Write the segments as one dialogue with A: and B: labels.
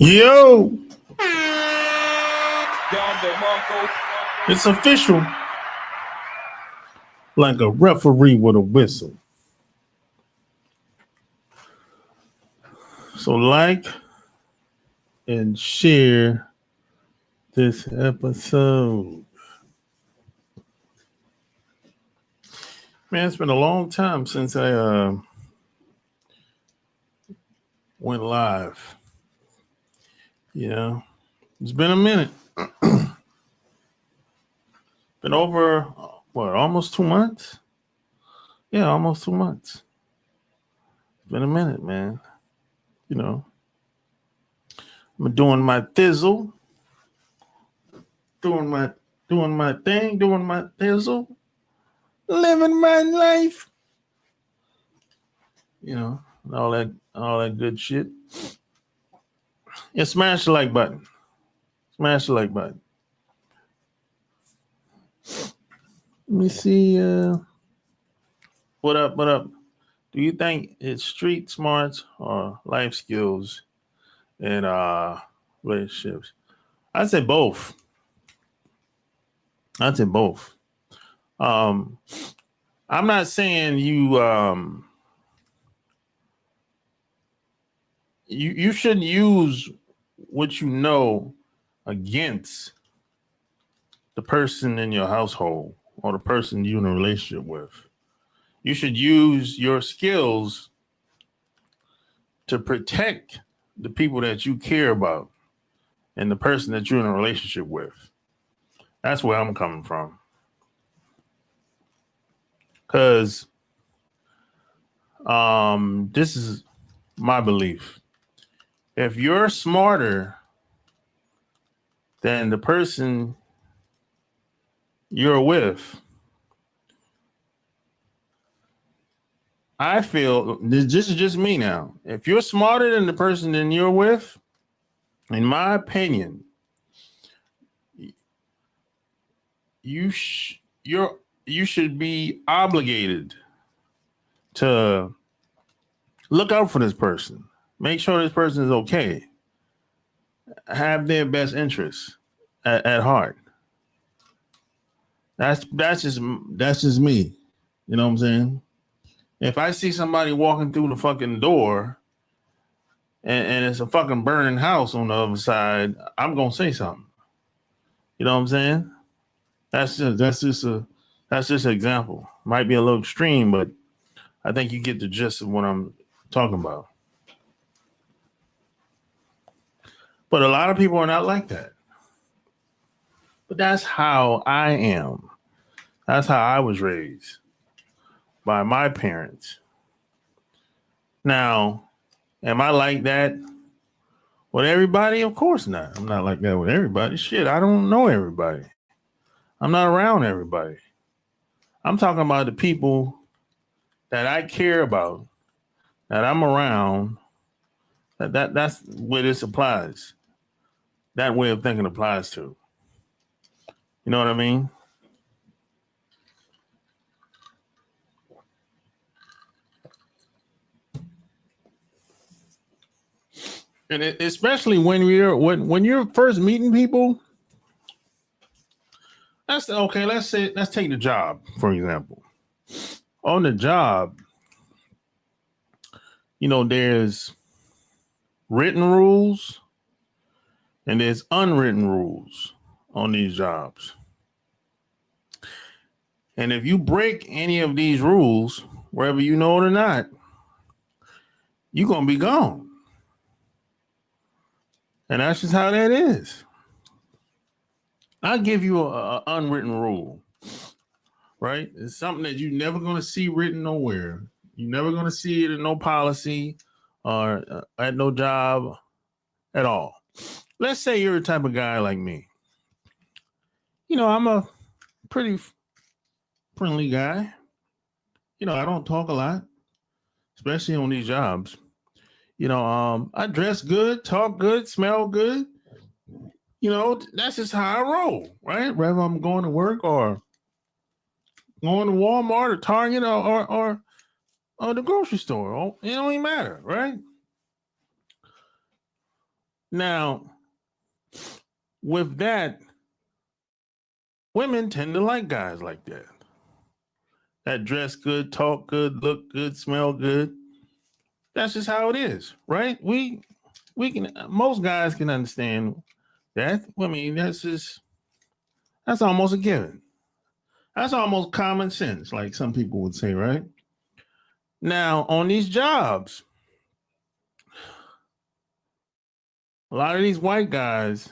A: Yo, it's official. Like a referee with a whistle. So like and share this episode. Man, it's been a long time since I went live. Yeah, it's been a minute. Been over what, almost 2 months? Yeah, almost 2 months. It's been a minute, man. You know, I'm doing my thizzle, doing my thing, doing my thizzle, living my life. You know, all that good shit. Yeah, smash the like button. Smash the like button. Let me see. What up? What up? Do you think it's street smarts or life skills in relationships? I'd say both. I'd say both. Um, I'm not saying you shouldn't use what you know against the person in your household or the person you're in a relationship with. You should use your skills to protect the people that you care about and the person that you're in a relationship with. That's where I'm coming from. Because this is my belief. If you're smarter than the person you're with, I feel this is just me now. If you're smarter than the person that you're with, in my opinion, you should be obligated to look out for this person, make sure this person is okay, have their best interests at heart. That's just me. You know what I'm saying? If I see somebody walking through the fucking door and it's a fucking burning house on the other side, I'm gonna say something. You know what I'm saying? That's just an example. Might be a little extreme, but I think you get the gist of what I'm talking about. But a lot of people are not like that. But that's how I am. That's how I was raised by my parents. Now, am I like that with everybody? Of course not. I'm not like that with everybody. Shit, I don't know everybody. I'm not around everybody. I'm talking about the people that I care about, that I'm around. That's where this applies. That way of thinking applies to. You know what I mean? And especially when you're first meeting people. That's okay. Let's take the job, for example. On the job, there's written rules and there's unwritten rules on these jobs. And if you break any of these rules, whether you know it or not, you're going to be gone. And that's just how that is. I'll give you an unwritten rule, right? It's something that you're never going to see written nowhere. You're never going to see it in no policy or at no job at all. Let's say you're a type of guy like me. I'm a pretty friendly guy. I don't talk a lot, especially on these jobs. I dress good, talk good, smell good. That's just how I roll, right? Whether I'm going to work or going to Walmart or Target or the grocery store, it don't even matter, right? Now, with that, women tend to like guys like that. That dress good, talk good, look good, smell good. That's just how it is, right? We can, most guys can understand that. I mean, that's almost a given. That's almost common sense, like some people would say, right? Now, on these jobs, a lot of these white guys,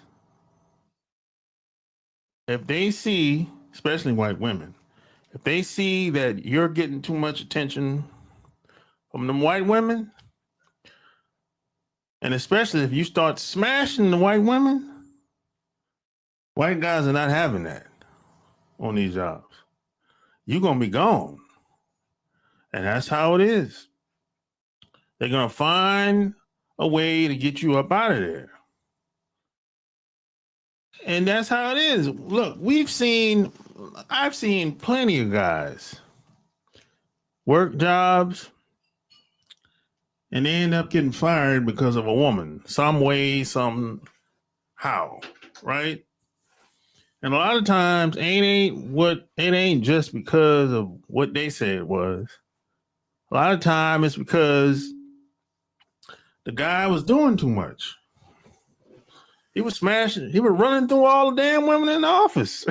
A: if they see, especially white women, if they see that you're getting too much attention from them white women, and especially if you start smashing the white women, white guys are not having that on these jobs. You're going to be gone. And that's how it is. They're going to find a way to get you up out of there. And that's how it is. Look, I've seen plenty of guys work jobs and they end up getting fired because of a woman, some way, somehow, right? And a lot of times it ain't just because of what they said it was. A lot of time it's because the guy was doing too much. He was running through all the damn women in the office.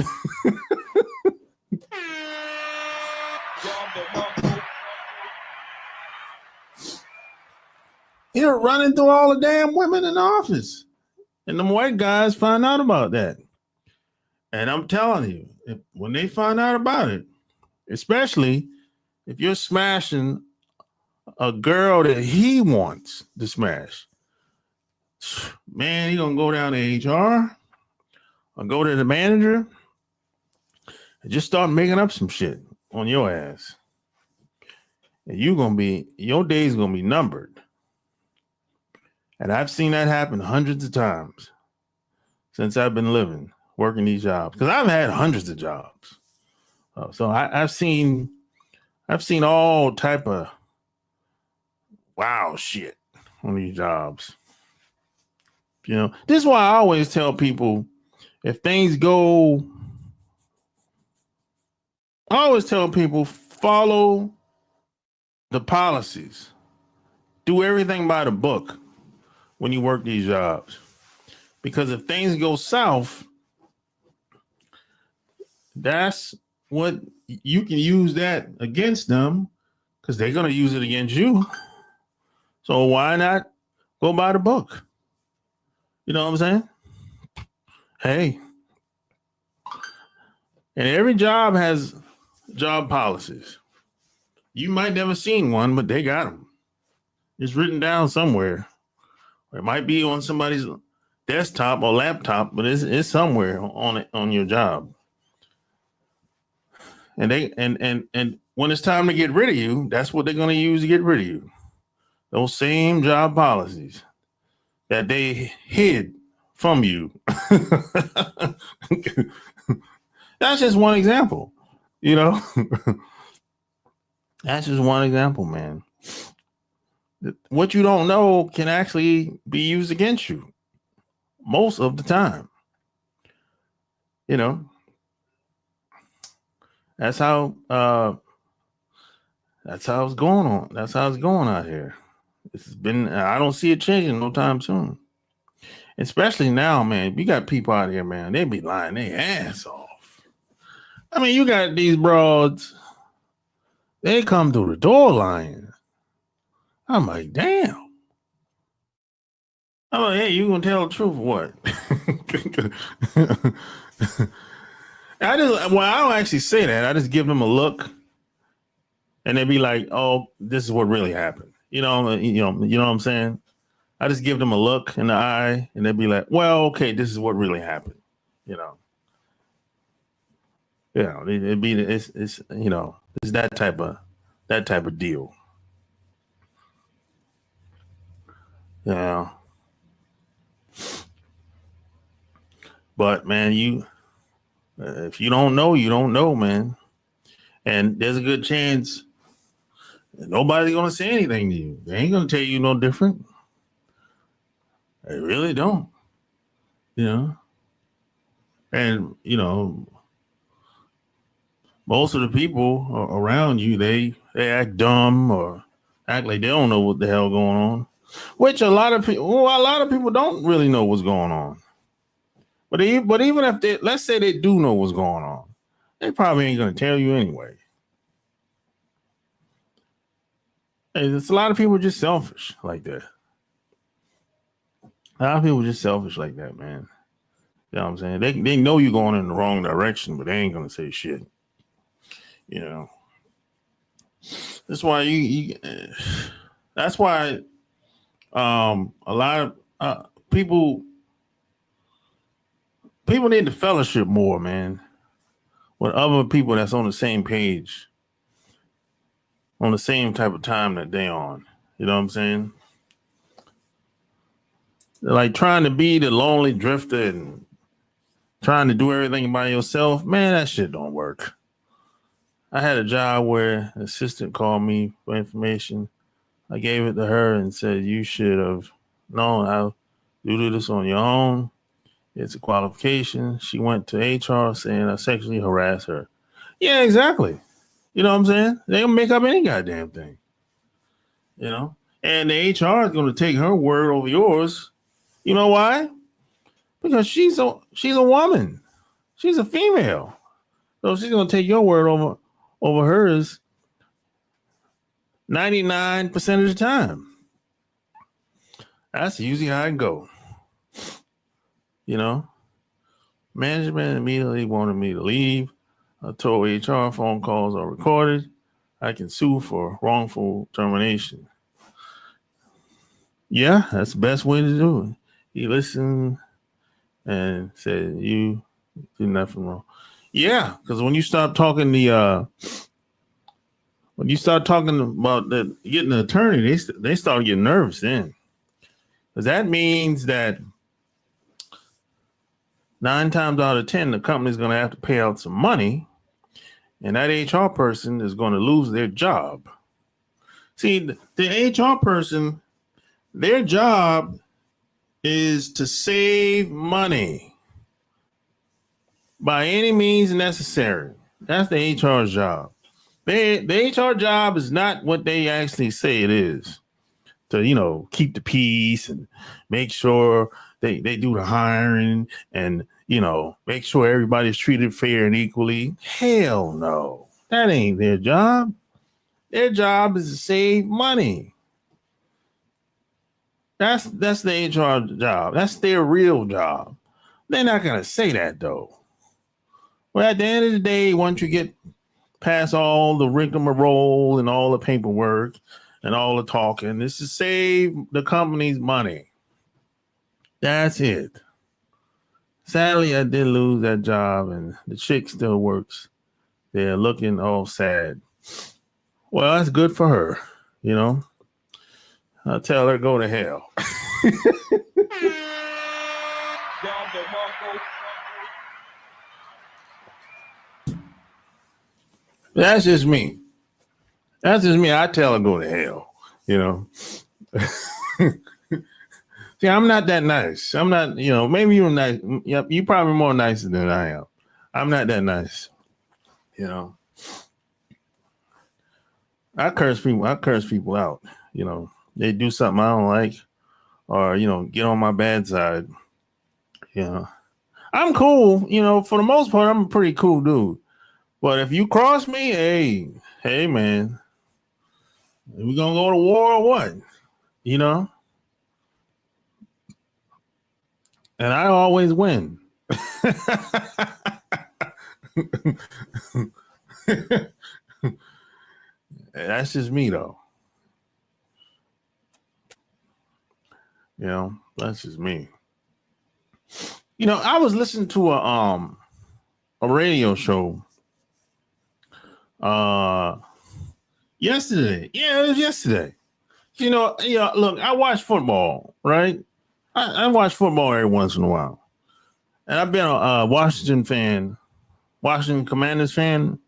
A: He was running through all the damn women in the office. And them white guys find out about that. And I'm telling you, when they find out about it, especially if you're smashing a girl that he wants to smash, man, he gonna go down to HR or go to the manager and just start making up some shit on your ass. And your day's gonna be numbered. And I've seen that happen hundreds of times since I've been working these jobs. Because I've had hundreds of jobs. So I've seen all type of wow shit on these jobs. You know, this is why I always tell people, if things go, I always tell people, follow the policies. Do everything by the book when you work these jobs. Because if things go south, that's what you can use that against them, because they're going to use it against you. So why not go by the book? You know what I'm saying? Hey. And every job has job policies. You might never seen one, but they got them. It's written down somewhere. It might be on somebody's desktop or laptop, but it's somewhere on your job. And and when it's time to get rid of you, that's what they're going to use to get rid of you. Those same job policies that they hid from you. That's just one example, you know. That's just one example, man. What you don't know can actually be used against you most of the time. You know, that's how it's going on. That's how it's going out here. I don't see it changing no time soon. Especially now, man. You got people out here, man. They be lying their ass off. I mean, you got these broads. They come through the door lying. I'm like, damn. I'm like, hey, you gonna tell the truth or what? I don't actually say that. I just give them a look, and they be like, "Oh, this is what really happened." You know what I'm saying? I just give them a look in the eye, and they'd be like, "Well, okay, this is what really happened." You know, it's that type of deal. Yeah. But man, if you don't know, you don't know, man. And there's a good chance nobody's gonna say anything to you. They ain't gonna tell you no different. They really don't. You know, and most of the people around you, they act dumb or act like they don't know what the hell going on. Which a lot of people don't really know what's going on. But even if let's say they do know what's going on, they probably ain't gonna tell you anyway. Hey, it's a lot of people just selfish like that. A lot of people just selfish like that, man. You know what I'm saying? They know you're going in the wrong direction, but they ain't gonna say shit. You know. That's why that's why a lot of people need to fellowship more, man, with other people that's on the same page, on the same type of time that they on. You know what I'm saying? They're like trying to be the lonely drifter and trying to do everything by yourself. Man, that shit don't work. I had a job where an assistant called me for information. I gave it to her and said, you should have known how to do this on your own. It's a qualification. She went to HR saying I sexually harassed her. Yeah, exactly. You know what I'm saying? They can make up any goddamn thing. You know? And the HR is going to take her word over yours. You know why? Because she's a woman. She's a female. So she's going to take your word over hers 99% of the time. That's usually how it go. You know? Management immediately wanted me to leave. I told HR phone calls are recorded. I can sue for wrongful termination. Yeah, that's the best way to do it. He listened and said, you did nothing wrong. Yeah, because when you start talking about getting an attorney, they start getting nervous then. Because that means that 9 times out of 10, the company's going to have to pay out some money, and that HR person is going to lose their job. See, the HR person, their job is to save money by any means necessary. That's the HR's job. The HR job is not what they actually say it is. To, keep the peace and make sure they do the hiring and, make sure everybody's treated fair and equally. Hell no. That ain't their job. Their job is to save money. That's the HR job. That's their real job. They're not going to say that, though. Well, at the end of the day, once you get past all the rigmarole and all the paperwork and all the talking, it's to save the company's money. That's it. Sadly, I did lose that job, and the chick still works. They're looking all sad. Well, that's good for her, I'll tell her go to hell. That's just me. I tell her go to hell, See, I'm not that nice. I'm not, maybe you're nice. Yep, you're probably more nicer than I am. I'm not that nice. I curse people out. They do something I don't like, or get on my bad side. I'm cool. For the most part, I'm a pretty cool dude. But if you cross me, hey, man, we gonna go to war or what? And I always win. That's just me, though. That's just me. I was listening to a radio show yesterday. Yeah, it was yesterday. Look, I watch football, right? I watch football every once in a while. And I've been a Washington Commanders fan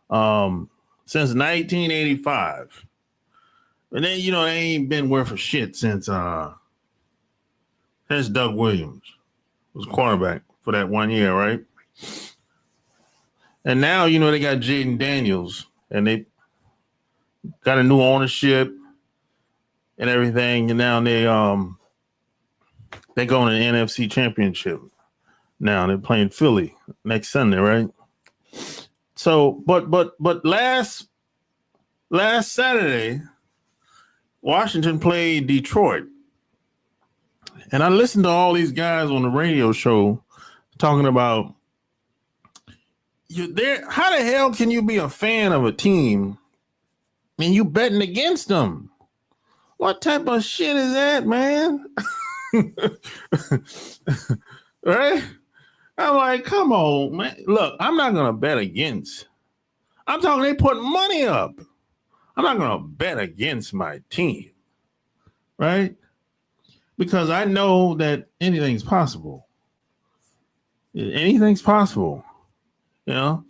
A: since 1985. And then, they ain't been worth a shit since That's Doug Williams, was quarterback for that 1 year, right? And now, they got Jaden Daniels, and they got a new ownership and everything, and now they going to the NFC Championship. Now they're playing Philly next Sunday, right? So, but last Saturday, Washington played Detroit, and I listened to all these guys on the radio show talking about how the hell can you be a fan of a team and you betting against them? What type of shit is that, man? Right? I'm like, come on, man. Look, I'm not going to bet against. I'm talking they put money up. I'm not going to bet against my team, right? Because I know that anything's possible. Anything's possible, Now,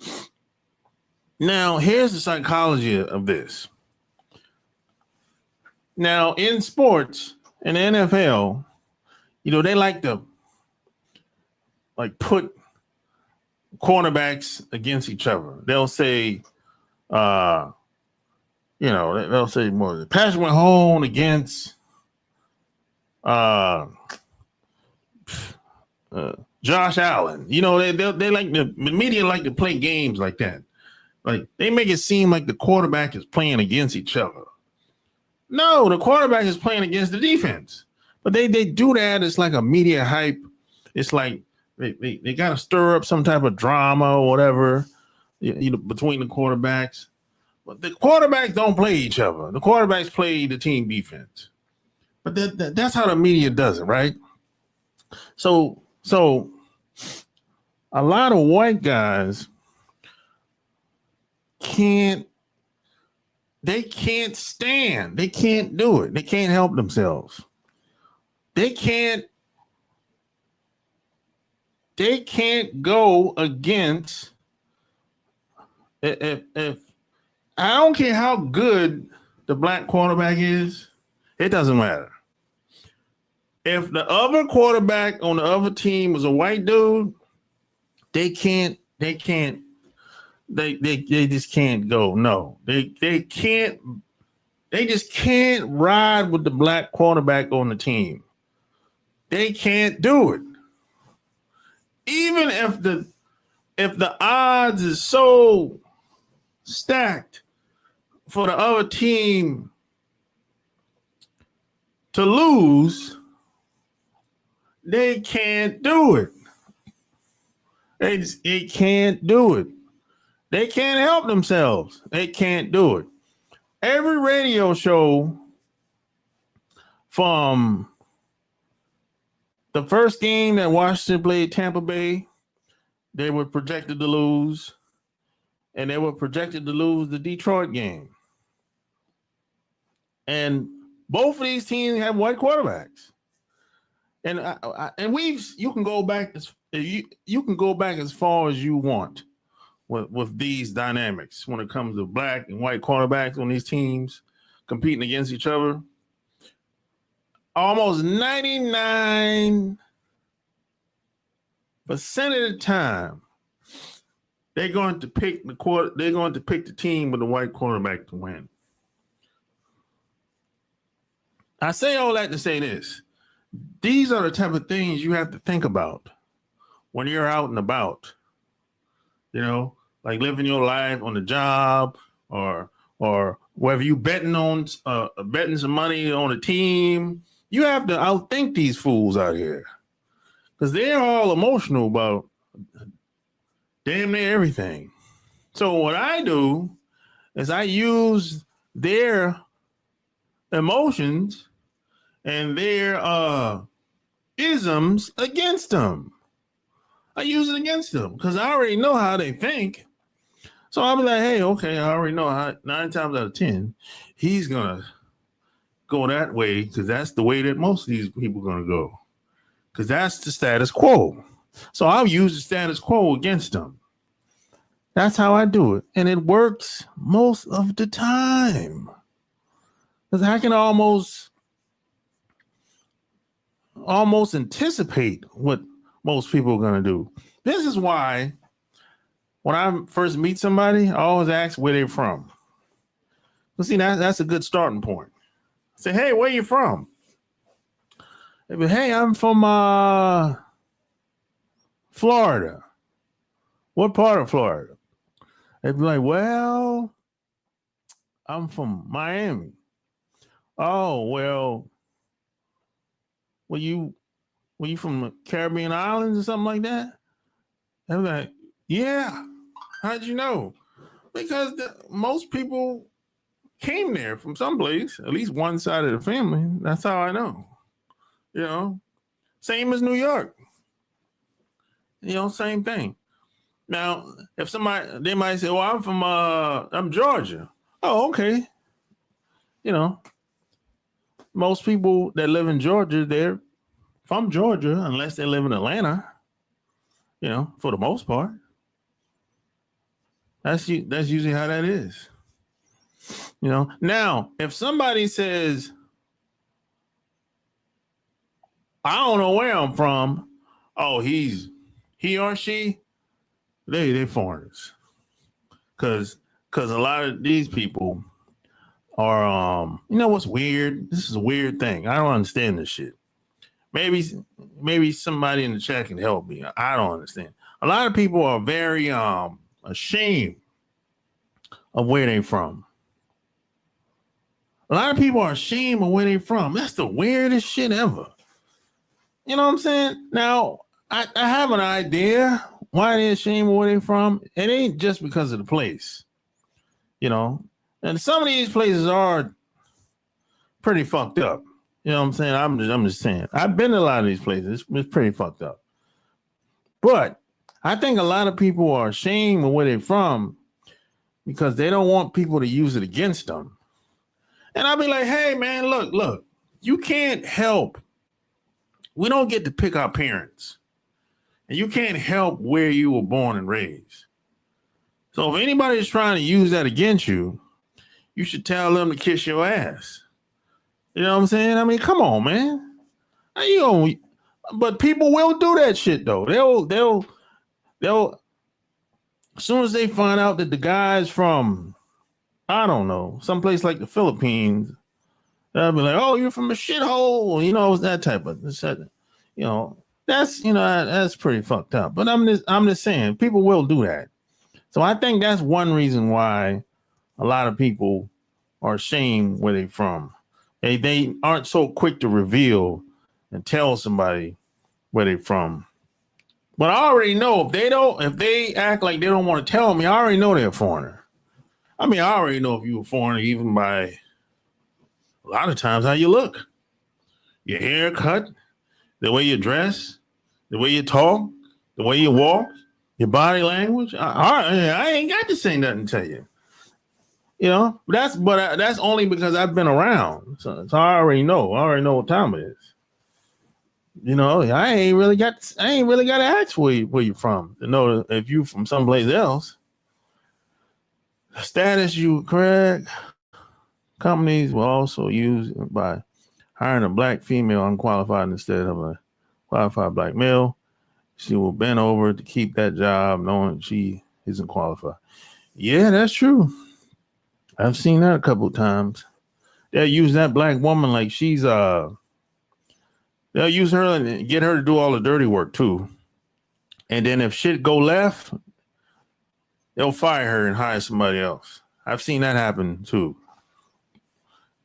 A: here's the psychology of this. Now, in sports, in the NFL, they like to put cornerbacks against each other. They'll say, they'll say more. Patrick Mahomes against Josh Allen. They like the media like to play games like that. Like they make it seem like the quarterback is playing against each other. No, the quarterback is playing against the defense. But they do that. It's like a media hype. It's like they got to stir up some type of drama or whatever, between the quarterbacks. But the quarterbacks don't play each other. The quarterbacks play the team defense. But that's how the media does it, right? So a lot of white guys can't stand. They can't do it. They can't help themselves. They can't go against if I don't care how good the black quarterback is, it doesn't matter. If the other quarterback on the other team was a white dude, they just can't go. No, they just can't ride with the black quarterback on the team. They can't do it. Even if the odds is so stacked for the other team to lose, they can't do it. They can't do it. They can't help themselves. They can't do it. Every radio show from the first game that Washington played Tampa Bay, they were projected to lose, and they were projected to lose the Detroit game. And both of these teams have white quarterbacks. And you can go back as far as you want with these dynamics when it comes to black and white quarterbacks on these teams competing against each other. Almost 99% of the time, they're going to pick the team with the white quarterback to win. I say all that to say this. These are the type of things you have to think about when you're out and about. Like living your life on the job or whether you betting some money on a team. You have to outthink these fools out here because they're all emotional about damn near everything. So what I do is I use their emotions and their isms against them. I use it against them because I already know how they think. So I'll be like, hey, okay, I already know how 9 times out of 10, he's going to go that way because that's the way that most of these people are going to go because that's the status quo. So I'll use the status quo against them. That's how I do it. And it works most of the time. Because I can almost almost anticipate what most people are going to do. This is why when I first meet somebody, I always ask where they're from. But see, that's a good starting point. I say, hey, where you from? They be, hey, I'm from Florida. What part of Florida? They'd be like, well, I'm from Miami. Oh, well, were you from the Caribbean islands or something like that? I'm like, yeah. How'd you know? Because most people came there from someplace, at least one side of the family. That's how I know. You know, same as New York. You know, same thing. Now, if somebody, they might say, well, I'm Georgia. Oh, okay. You know, most people that live in Georgia, they're from Georgia, unless they live in Atlanta, you know, for the most part. That's usually how that is. You know, now, if somebody says, I don't know where I'm from, oh, he or she, they foreigners. Cause a lot of these people are you know what's weird? This is a weird thing. I don't understand this shit. Maybe somebody in the chat can help me. I don't understand. A lot of people are very ashamed of where they're from. A lot of people are ashamed of where they're from. That's the weirdest shit ever. You know what I'm saying? Now, I have an idea why they're ashamed of where they're from. It ain't just because of the place. You know? And some of these places are pretty fucked up. You know what I'm saying? I'm just saying. I've been to a lot of these places. It's pretty fucked up. But I think a lot of people are ashamed of where they're from because they don't want people to use it against them. And I'll be like, hey, man, look, you can't help. We don't get to pick our parents. And you can't help where you were born and raised. So if anybody's trying to use that against you, you should tell them to kiss your ass. You know what I'm saying? I mean, come on, man. But people will do that shit though. They'll as soon as they find out that the guy's from, I don't know, someplace like the Philippines, they'll be like, oh, you're from a shithole, you know, that type of, you know, that's pretty fucked up. But I'm just saying, people will do that. So I think that's one reason why a lot of people are ashamed where they're from. They aren't so quick to reveal and tell somebody where they're from. But I already know if they act like they don't want to tell me, I already know they're a foreigner. I mean, I already know if you're a foreigner, even by a lot of times how you look, your haircut, the way you dress, the way you talk, the way you walk, your body language. I ain't got to say nothing to you. You know, that's only because I've been around. So I already know. I already know what time it is. You know, I ain't really got to ask where you're from to know if you from someplace else. The status you correct. Companies will also use by hiring a black female unqualified instead of a qualified black male. She will bend over to keep that job knowing she isn't qualified. Yeah, that's true. I've seen that a couple of times. They'll use that black woman like she's they'll use her and get her to do all the dirty work too. And then if shit go left, they'll fire her and hire somebody else. I've seen that happen too.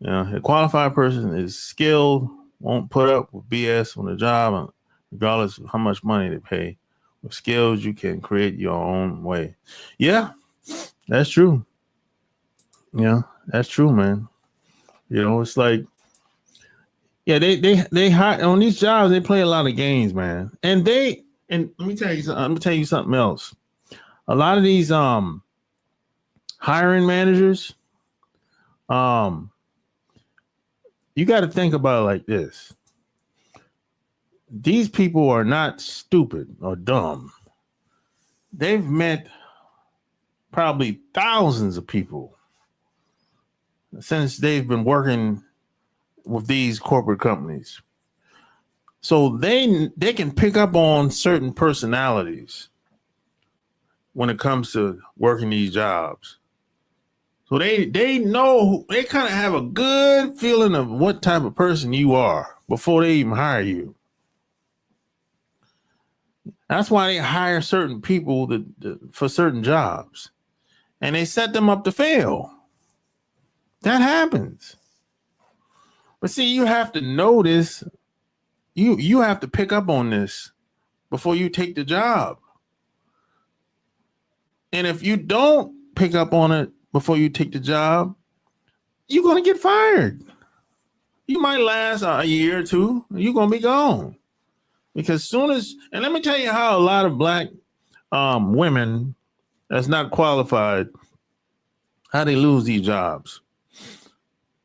A: You know, a qualified person is skilled, won't put up with BS on the job, regardless of how much money they pay. With skills, you can create your own way. Yeah, that's true. Yeah, that's true, man. You know, it's like, yeah, they hire on these jobs. They play a lot of games, man. And let me tell you something. Let me tell you something else. A lot of these hiring managers, you got to think about it like this. These people are not stupid or dumb. They've met probably thousands of people since they've been working with these corporate companies. So they can pick up on certain personalities when it comes to working these jobs. So they know, they kind of have a good feeling of what type of person you are before they even hire you. That's why they hire certain people for certain jobs, and they set them up to fail. That happens. But see, you have to know this. You have to pick up on this before you take the job. And if you don't pick up on it before you take the job, you're going to get fired. You might last a year or two, and you're going to be gone. Because soon as, and let me tell you how a lot of black women that's not qualified, how they lose these jobs.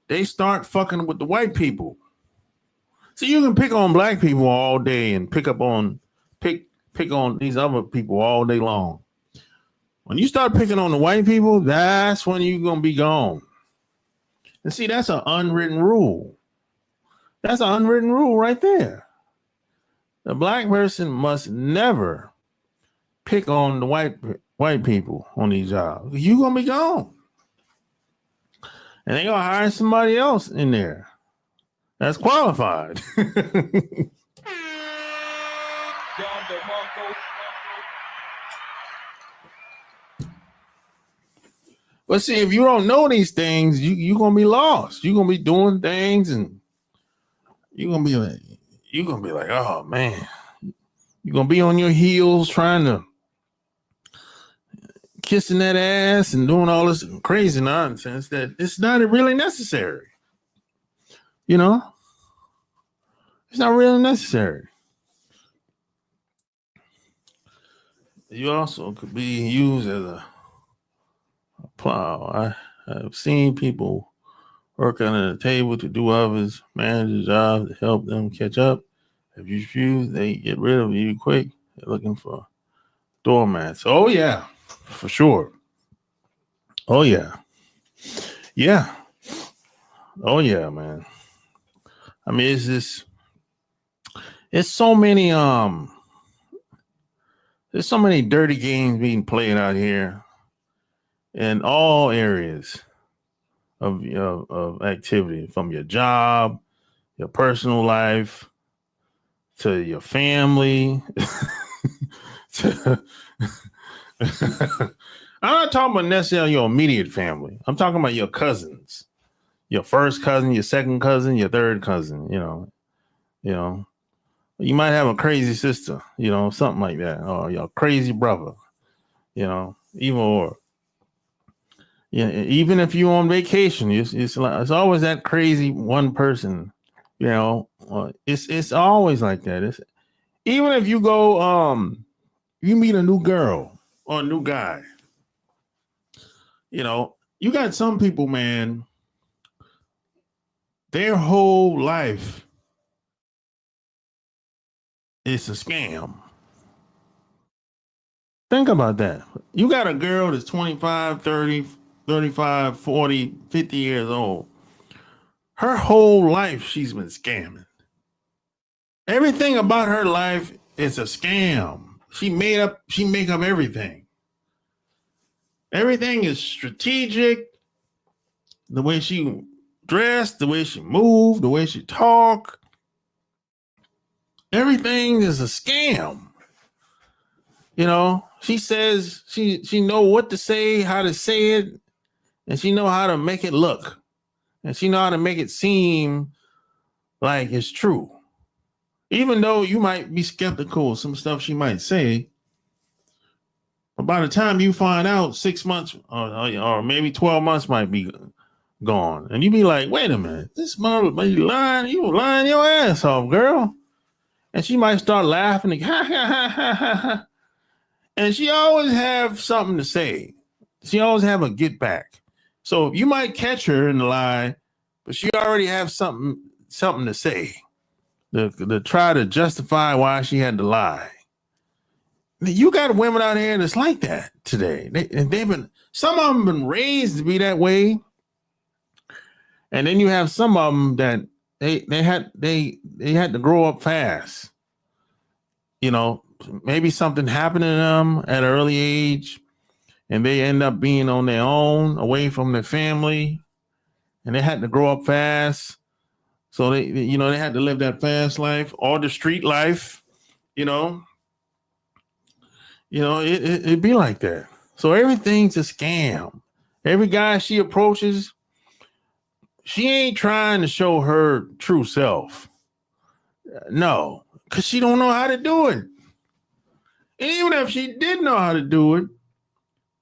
A: They start fucking with the white people. So you can pick on black people all day and pick on these other people all day long. When you start picking on the white people, that's when you're going to be gone. And see, that's an unwritten rule. That's an unwritten rule right there. The black person must never pick on the white people on these jobs. You're going to be gone. And they're going to hire somebody else in there that's qualified. But see, if you don't know these things, you're going to be lost. You're going to be doing things, and you're going to be like, oh, man. You're going to be on your heels trying to kissing that ass and doing all this crazy nonsense that it's not really necessary. You know? It's not really necessary. You also could be used as a plow. I've seen people work under the table to do others, manage a job to help them catch up. If you refuse, they get rid of you quick. They're looking for doormats. Oh, yeah, for sure. Oh, yeah. Yeah. Oh, yeah, man. I mean, it's so many, there's so many dirty games being played out here in all areas of activity, from your job, your personal life, to your family. I'm not talking about necessarily your immediate family. I'm talking about your cousins, your first cousin, your second cousin, your third cousin. You might have a crazy sister, something like that, or your crazy brother, even if you're on vacation, it's always that crazy one person, it's always like that. Even if you go, you meet a new girl or a new guy, you got some people, man, their whole life is a scam. Think about that. You got a girl that's 25, 30, 35, 40, 50 years old. Her whole life, she's been scamming. Everything about her life is a scam. She make up everything. Everything is strategic. The way she dressed, the way she moved, the way she talked. Everything is a scam. She says she know what to say, how to say it, and she know how to make it look. And she know how to make it seem like it's true. Even though you might be skeptical of some stuff she might say, but by the time you find out, 6 months or maybe 12 months might be gone. And you be like, wait a minute, this mother, you lying your ass off, girl. And she might start laughing and ha, ha, ha, ha, ha, ha. And she always have something to say. She always have a get back. So you might catch her in the lie, but she already have something to say to try to justify why she had to lie. You got women out here that's like that today. Some of them been raised to be that way. And then you have some of them that they had to grow up fast. You know, maybe something happened to them at an early age, and they end up being on their own, away from their family, and they had to grow up fast. So they had to live that fast life or the street life. You know, it'd be like that. So everything's a scam. Every guy she approaches, she ain't trying to show her true self. No, because she don't know how to do it. And even if she did know how to do it,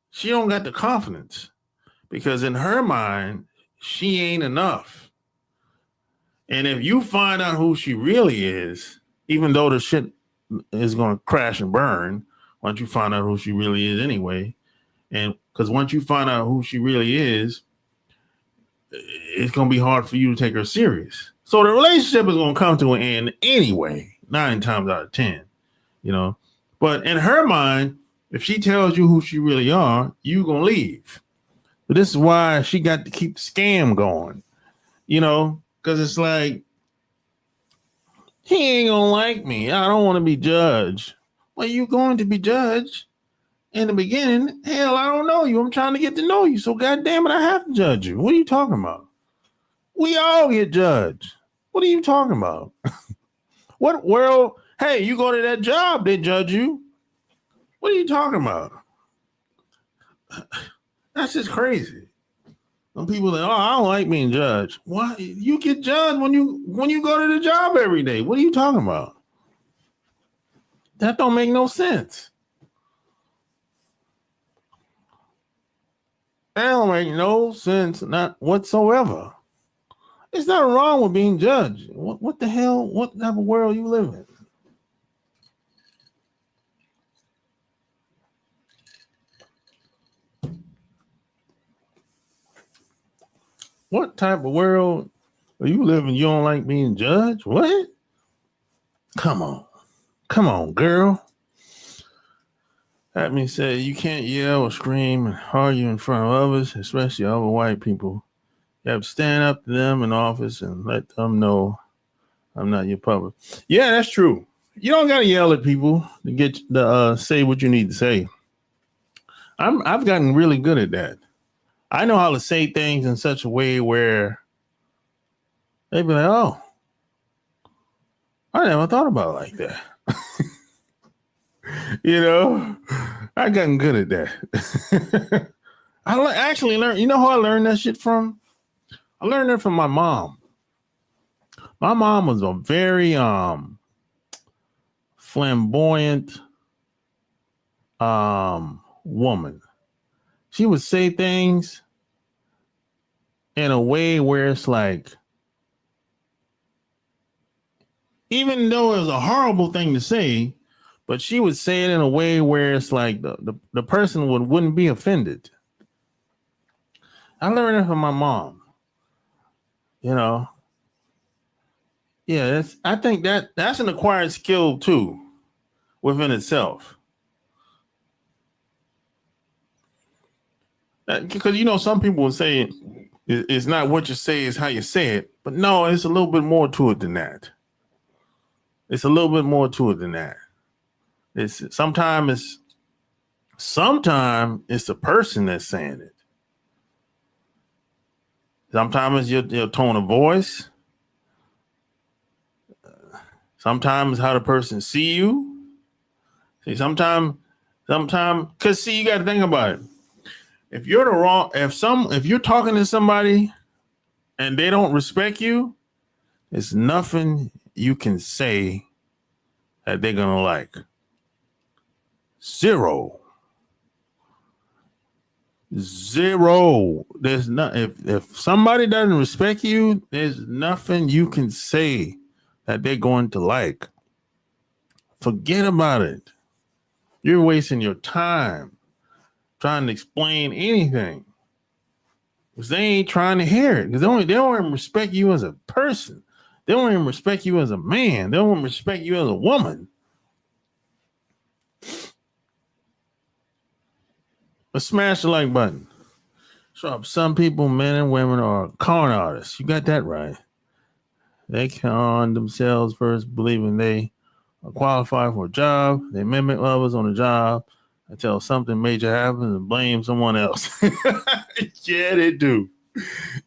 A: she don't got the confidence. Because in her mind, she ain't enough. And if you find out who she really is, even though the shit is going to crash and burn, once you find out who she really is anyway, and because once you find out who she really is, it's going to be hard for you to take her serious. So the relationship is going to come to an end anyway, 9 times out of 10, you know. But in her mind, if she tells you who she really are, you going to leave. But this is why she got to keep the scam going, you know, because it's like, he ain't going to like me. I don't want to be judged. Well, you going to be judged in the beginning. Hell, I don't know you. I'm trying to get to know you. So, goddamn it, I have to judge you. What are you talking about? We all get judged. What are you talking about? What world? Hey, you go to that job, they judge you. What are you talking about? That's just crazy. Some people say, "Oh, I don't like being judged." Why? You get judged when you go to the job every day. What are you talking about? That don't make no sense. That don't make no sense, not whatsoever. There's nothing wrong with being judged. What the hell? What type of world you live in? What type of world are you living? You don't like being judged? What? Come on, girl. That means say you can't yell or scream and argue in front of others, especially other white people. You have to stand up to them in office and let them know I'm not your puppet. Yeah, that's true. You don't gotta yell at people to get the say what you need to say. I've gotten really good at that. I know how to say things in such a way where they be like, "Oh, I never thought about it like that." You know, I gotten good at that. I actually learned. You know who I learned that shit from? I learned it from my mom. My mom was a very flamboyant woman. She would say things in a way where it's like, even though it was a horrible thing to say, but she would say it in a way where it's like the person wouldn't be offended. I learned it from my mom. You know, yeah, I think that's an acquired skill too, within itself. Because some people will say it's not what you say, it's how you say it. But no, it's a little bit more to it than that. It's a little bit more to it than that. Sometimes it's the person that's saying it. Sometimes it's your tone of voice. Sometimes how the person see you. See, sometimes, because you got to think about it. If you're talking to somebody and they don't respect you, there's nothing you can say that they're gonna like. Zero. There's not if somebody doesn't respect you, there's nothing you can say that they're going to like. Forget about it. You're wasting your time trying to explain anything. Because they ain't trying to hear it. Because they don't even respect you as a person. They don't even respect you as a man. They don't even respect you as a woman. But smash the like button. So some people, men and women, are con artists. You got that right. They con themselves first, believing they are qualified for a job. They mimic others on the job until something major happens and blame someone else. Yeah, they do.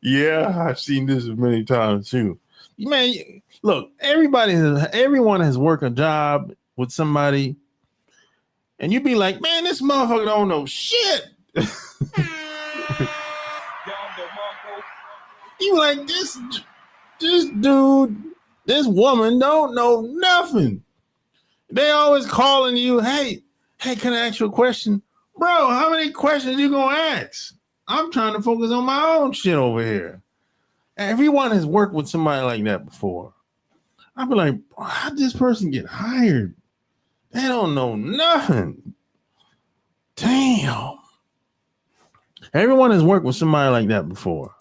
A: Yeah, I've seen this many times too. Man, look, everyone has worked a job with somebody, and you be like, man, this motherfucker don't know shit. You like this dude, this woman don't know nothing. They always calling you, hey, can I ask you a question? Bro, how many questions you gonna ask? I'm trying to focus on my own shit over here. Everyone has worked with somebody like that before. I'd be like, how did this person get hired? They don't know nothing. Damn. Everyone has worked with somebody like that before.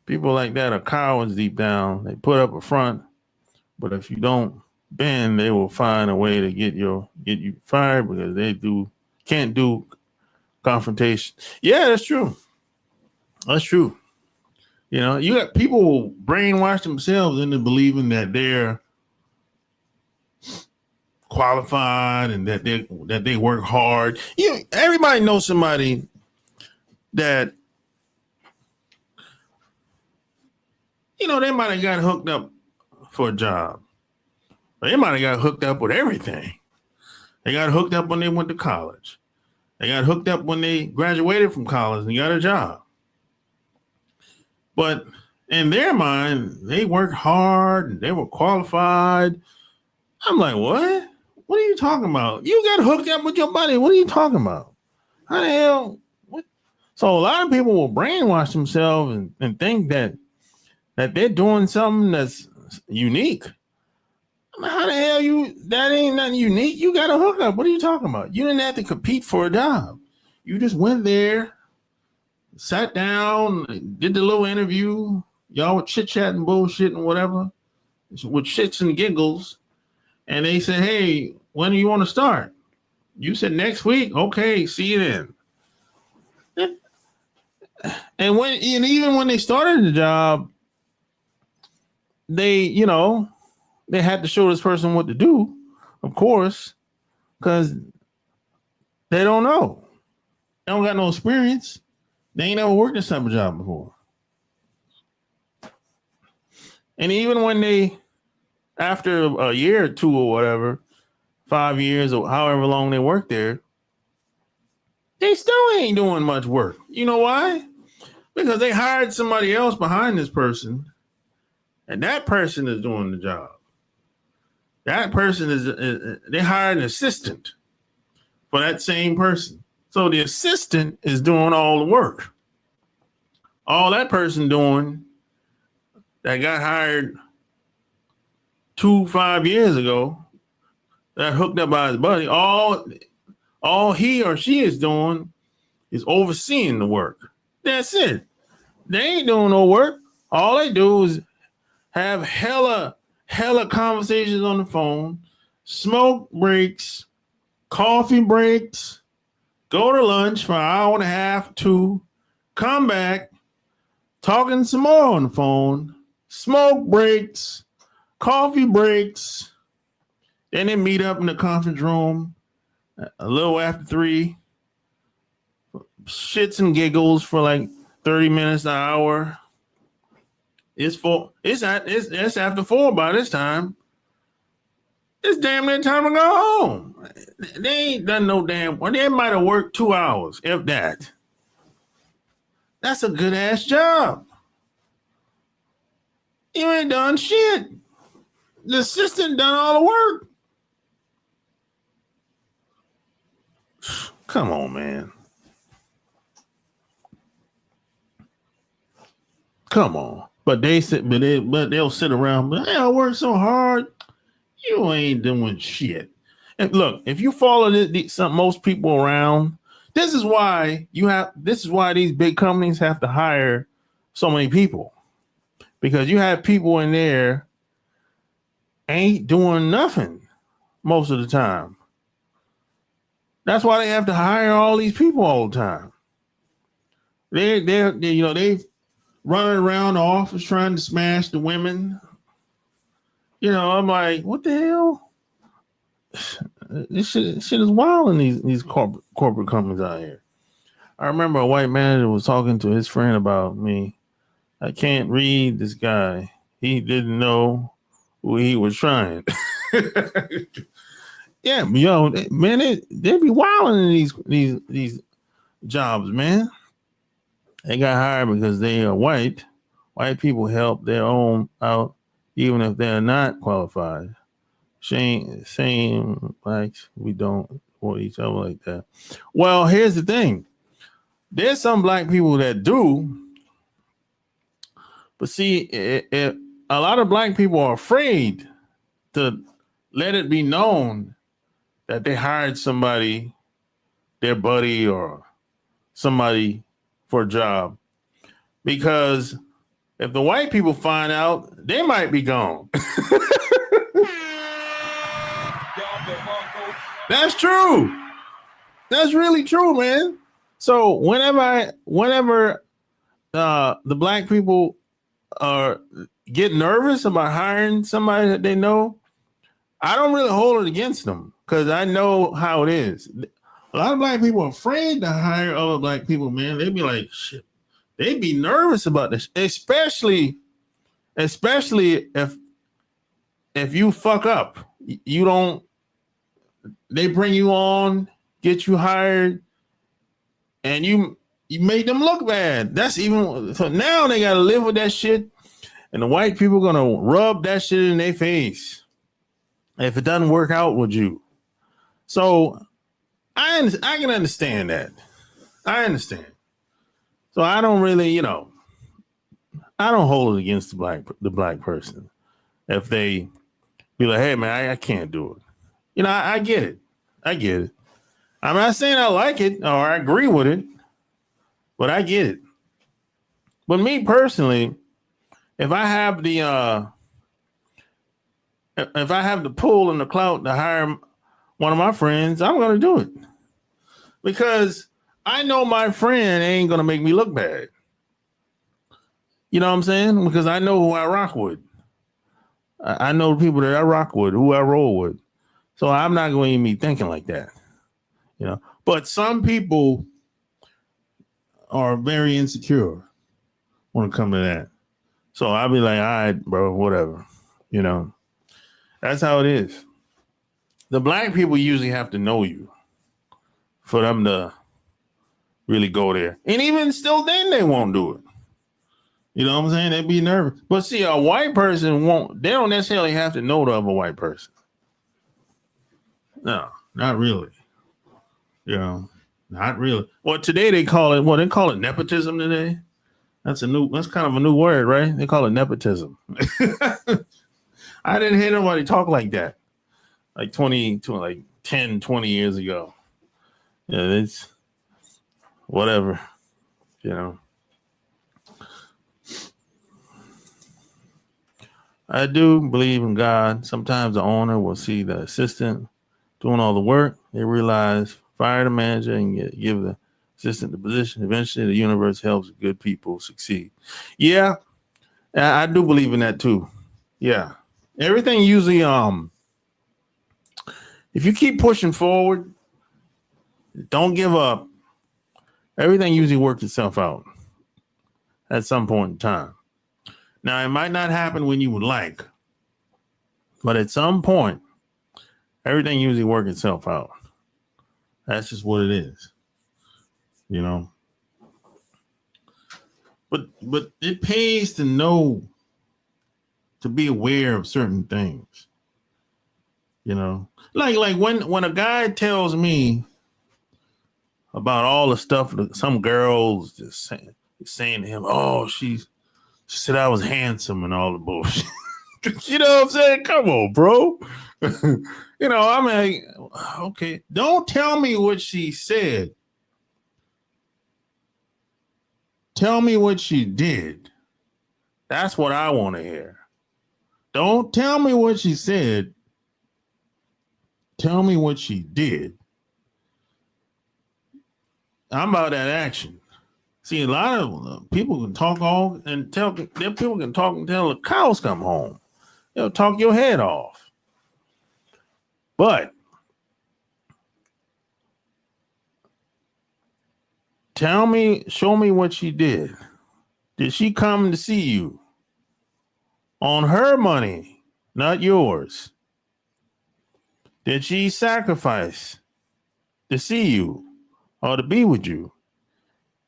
A: People like that are cowards deep down. They put up a front, but if you don't bend, they will find a way to get you fired because they can't do confrontation. Yeah, that's true. That's true. You know, you got people who brainwash themselves into believing that they're qualified and that they work hard. Everybody knows somebody that they might have got hooked up for a job. They might have got hooked up with everything. They got hooked up when they went to college. They got hooked up when they graduated from college and got a job. But in their mind, they worked hard and they were qualified. I'm like, what? What are you talking about? You got hooked up with your buddy. What are you talking about? How the hell? What? So a lot of people will brainwash themselves and think that they're doing something that's unique. How the hell that ain't nothing unique? You got a hookup. What are you talking about? You didn't have to compete for a job. You just went there, sat down, did the little interview. Y'all were chit-chatting, bullshit and whatever, with shits and giggles. And they said, hey, when do you want to start? You said next week. Okay, see you then. And even when they started the job, they had to show this person what to do, of course, because they don't know. They don't got no experience. They ain't never worked this type of job before. And even when after a year or two or whatever, 5 years or however long they work there, they still ain't doing much work. You know why? Because they hired somebody else behind this person, and that person is doing the job. That person they hired an assistant for that same person. So the assistant is doing all the work. All that person doing that got hired 5 years ago, that hooked up by his buddy, all he or she is doing is overseeing the work. That's it. They ain't doing no work. All they do is have hella conversations on the phone, smoke breaks, coffee breaks, go to lunch for an hour and a half, 2, come back, talking some more on the phone, smoke breaks, coffee breaks, then they meet up in the conference room a little after 3, shits and giggles for like 30 minutes, an hour. It's after 4 by this time. It's damn near time to go home. They ain't done no damn work. They might have worked 2 hours, if that. That's a good ass job. You ain't done shit. The assistant done all the work. Come on, man. Come on. But they'll sit around, but I work so hard. You ain't doing shit. And look, if you follow most people around, this is why these big companies have to hire so many people. Because you have people in there ain't doing nothing most of the time. That's why they have to hire all these people all the time. They've running around the office trying to smash the women. I'm like, what the hell? This shit is wild in these corporate companies out here. I remember a white manager was talking to his friend about me. I can't read this guy. He didn't know who he was trying. Yeah, man, they be wilding in these jobs, man. They got hired because they are white. White people help their own out, even if they're not qualified. Same blacks, we don't want each other like that. Well, here's the thing. There's some black people that do, but see, a lot of black people are afraid to let it be known that they hired somebody, their buddy or somebody for a job. Because if the white people find out, they might be gone. That's true. That's really true, man. So whenever the black people get nervous about hiring somebody that they know, I don't really hold it against them because I know how it is. A lot of black people are afraid to hire other black people, man. They'd be like, shit. They'd be nervous about this, especially if you fuck up. They bring you on, get you hired, and you made them look bad. That's even so now they gotta live with that shit, and the white people gonna rub that shit in their face if it doesn't work out with you. So I can understand that. I understand. So I don't really, I don't hold it against the black person if they be like, hey man, I can't do it. I get it. I get it. I'm not saying I like it or I agree with it, but I get it. But me personally, if I have the pull and the clout to hire one of my friends, I'm gonna do it. Because I know my friend ain't gonna make me look bad. You know what I'm saying? Because I know who I rock with. I know the people that I rock with, who I roll with. So I'm not going to be thinking like that. But some people are very insecure when it comes to that. So I'll be like, all right, bro, whatever. That's how it is. The black people usually have to know you for them to really go there. And even still then, they won't do it. You know what I'm saying? They'd be nervous. But see, a white person they don't necessarily have to know the other white person. No, not really. Not really. Well, today they call it nepotism today. That's kind of a new word, right? They call it nepotism. I didn't hear nobody talk like that. Like 10, 20 years ago. Yeah, it's whatever, I do believe in God. Sometimes the owner will see the assistant doing all the work. They realize, fire the manager and give the assistant the position. Eventually, the universe helps good people succeed. Yeah, I do believe in that too. Yeah, everything usually, if you keep pushing forward, don't give up. Everything usually works itself out at some point in time. Now, it might not happen when you would like, but at some point, everything usually works itself out. That's just what it is, But it pays to know, to be aware of certain things, Like when a guy tells me about all the stuff that some girls just saying to him, oh, she said I was handsome and all the bullshit. You know what I'm saying? Come on, bro. I'm like, okay, don't tell me what she said. Tell me what she did. That's what I want to hear. Don't tell me what she said. Tell me what she did. I'm about that action. See, a lot of people can talk all and tell. Them people can talk until the cows come home. They'll talk your head off. But tell me, show me what she did. Did she come to see you on her money, not yours? Did she sacrifice to see you or to be with you?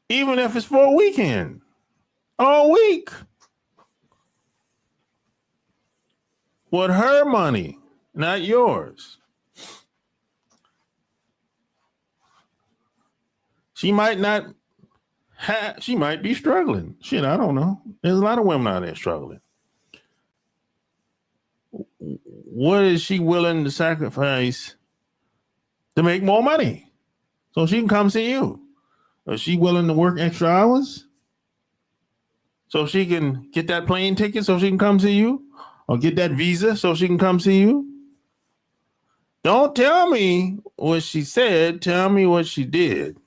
A: Even if it's for a weekend, all week. With her money, not yours. She might not have, she might be struggling. Shit, I don't know. There's a lot of women out there struggling. What is she willing to sacrifice to make more money so she can come see you? Is she willing to work extra hours so she can get that plane ticket so she can come see you? Or get that visa so she can come see you? Don't tell me what she said. Tell me what she did.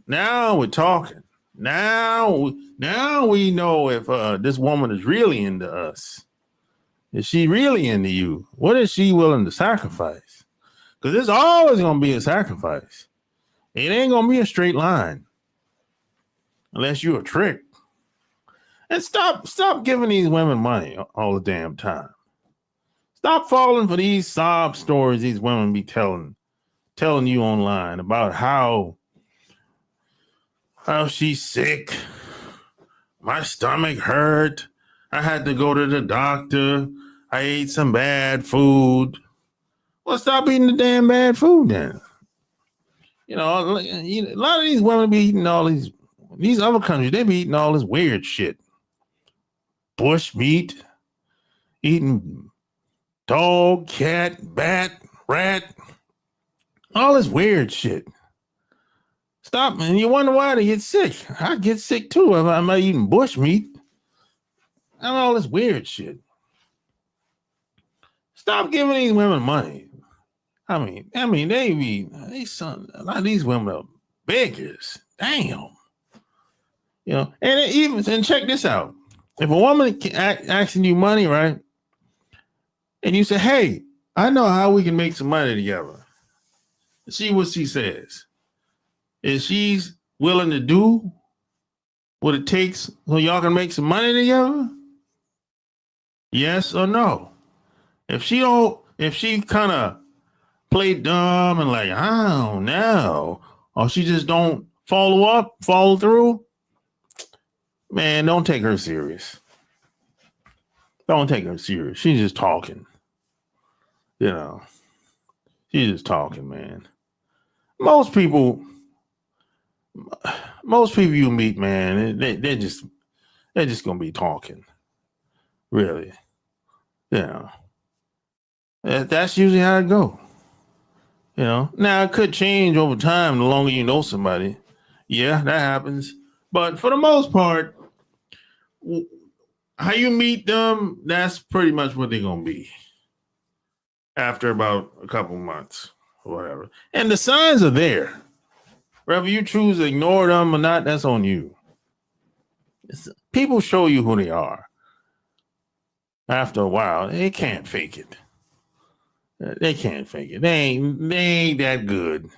A: Now we're talking. Now we know if this woman is really into us. Is she really into you? What is she willing to sacrifice? Because there's always going to be a sacrifice. It ain't going to be a straight line. Unless you're a trick. And stop giving these women money all the damn time. Stop falling for these sob stories these women be telling you online about how she's sick. My stomach hurt. I had to go to the doctor. I ate some bad food. Well, stop eating the damn bad food then. You know, a lot of these women be eating all these other countries, they be eating all this weird shit. Bush meat, eating dog, cat, bat, rat, all this weird shit. Stop, and you wonder why they get sick. I get sick too if I'm not eating bush meat and all this weird shit. Stop giving these women money. I mean, a lot of these women are beggars. Damn. You know, and check this out. If a woman asking you money, right, and you say, hey, I know how we can make some money together. See what she says. If she's willing to do what it takes so y'all can make some money together? Yes or no? If she kind of play dumb and like, I don't know, or she just don't follow through, man, don't take her serious. Don't take her serious. She's just talking. You know, she's just talking, man. Most people you meet, man, they're just gonna be talking. Really. You know. That's usually how it go. You know. Now it could change over time the longer you know somebody. Yeah, that happens. But for the most part, how you meet them, that's pretty much what they're gonna be. After about a couple months or whatever. And the signs are there. Whether you choose to ignore them or not, that's on you. People show you who they are. After a while, they can't fake it. They can't fake it. They ain't that good.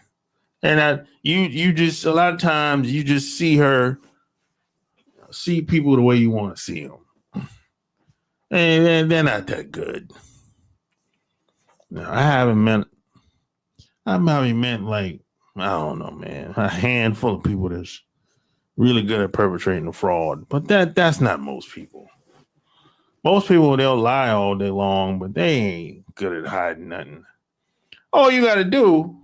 A: And you just, a lot of times, you just see people the way you want to see them. And they're not that good. Now, I probably met like, I don't know, man, a handful of people that's really good at perpetrating a fraud. But that's not most people. Most people, they'll lie all day long, but they ain't good at hiding nothing. All you got to do,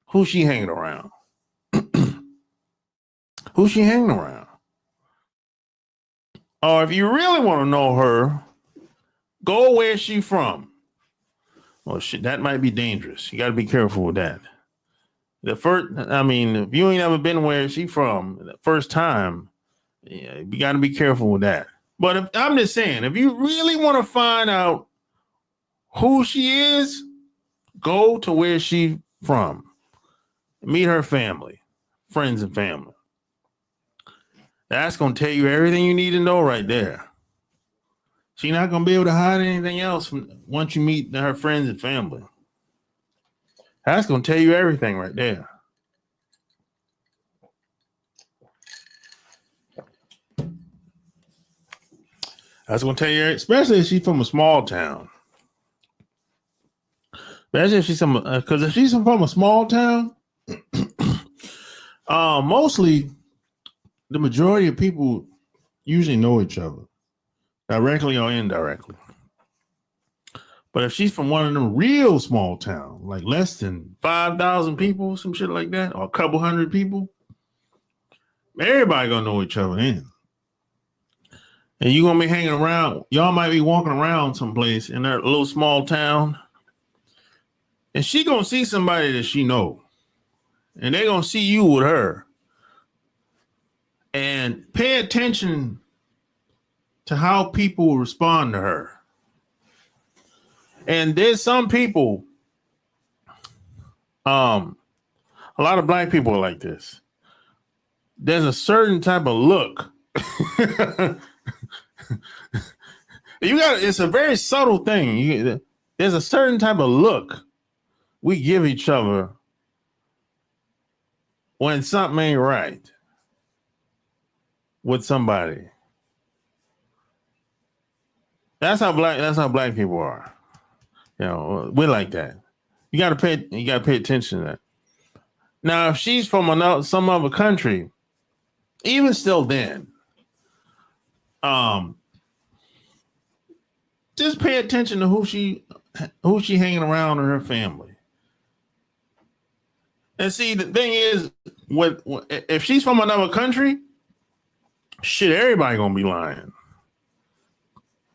A: who's she hanging around? Who's she hanging around? Or if you really want to know her, go where she from. Well, shit, that might be dangerous. You got to be careful with that. If you ain't ever been where she from the first time, yeah, you got to be careful with that. But I'm just saying, if you really want to find out who she is, go to where she from. Meet her family, friends and family. That's gonna tell you everything you need to know right there. She's not gonna be able to hide anything else once you meet her friends and family. That's gonna tell you everything right there. That's gonna tell you, especially if she's from a small town. Especially if she's because if she's from a small town, mostly the majority of people usually know each other, directly or indirectly. But if she's from one of them real small towns, like less than 5,000 people, some shit like that, or a couple hundred people, everybody gonna know each other then. And you're gonna be hanging around. Y'all might be walking around someplace in that little small town, and she gonna see somebody that she know, and they gonna see you with her. And pay attention to how people respond to her. And there's some people, a lot of black people are like this. There's a certain type of look. It's a very subtle thing. There's a certain type of look we give each other when something ain't right with somebody. That's how black people are. You know, we're like that. You gotta pay attention to that. Now, if she's from some other country, even still then, just pay attention to who she hanging around in her family. And see, the thing is, if she's from another country, shit, everybody gonna be lying.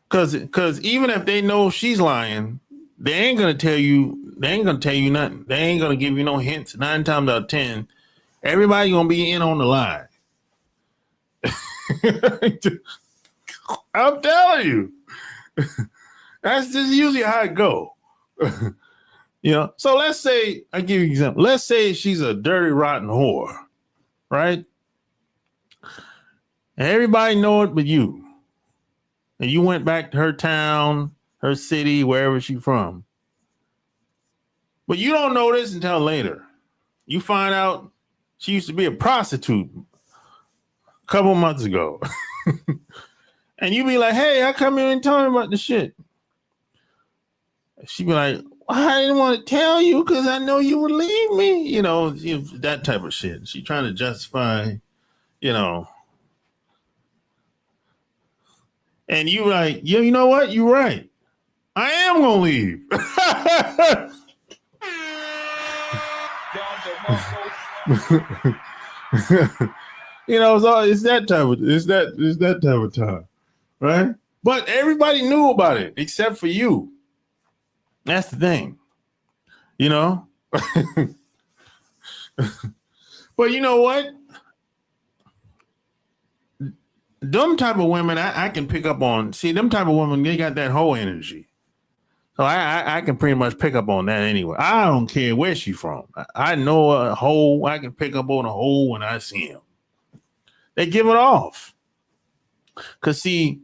A: Cause even if they know she's lying, they ain't gonna tell you nothing. They ain't gonna give you no hints. 9 times out of 10, everybody gonna be in on the lie. I'm telling you. That's just usually how it go. You know, so let's say, I give you an example. Let's say she's a dirty, rotten whore, right? And everybody know it but you. And you went back to her town, her city, wherever she's from. But you don't know this until later. You find out she used to be a prostitute a couple months ago. And you be like, hey, how come you didn't tell me about the shit? She be like, I didn't want to tell you because I know you would leave me. You know, that type of shit. She trying to justify, you know. And you like, yeah, you know what? You're right. I am gonna leave. You know, so it's that type of time, right? But everybody knew about it except for you. That's the thing, you know. But you know what? Them type of women, I can pick up on. See, them type of women, they got that whole energy. So I can pretty much pick up on that anyway. I don't care where she's from. I know a hoe. I can pick up on a hoe when I see him. They give it off. Because, see,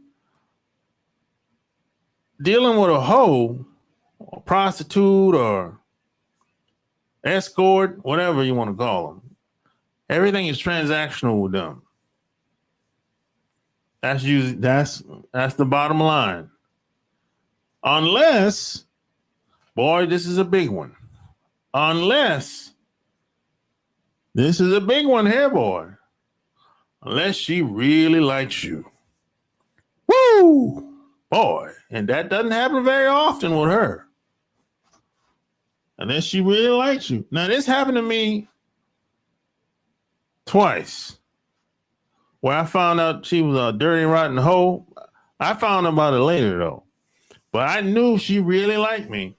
A: dealing with a hoe, a prostitute or escort, whatever you want to call them, everything is transactional with them. That's the bottom line. Unless, boy, this is a big one. Unless, this is a big one here, boy. Unless she really likes you. Woo! Boy, and that doesn't happen very often with her. Unless she really likes you. Now, this happened to me twice. Where I found out she was a dirty, rotten hoe. I found out about it later, though. But I knew she really liked me.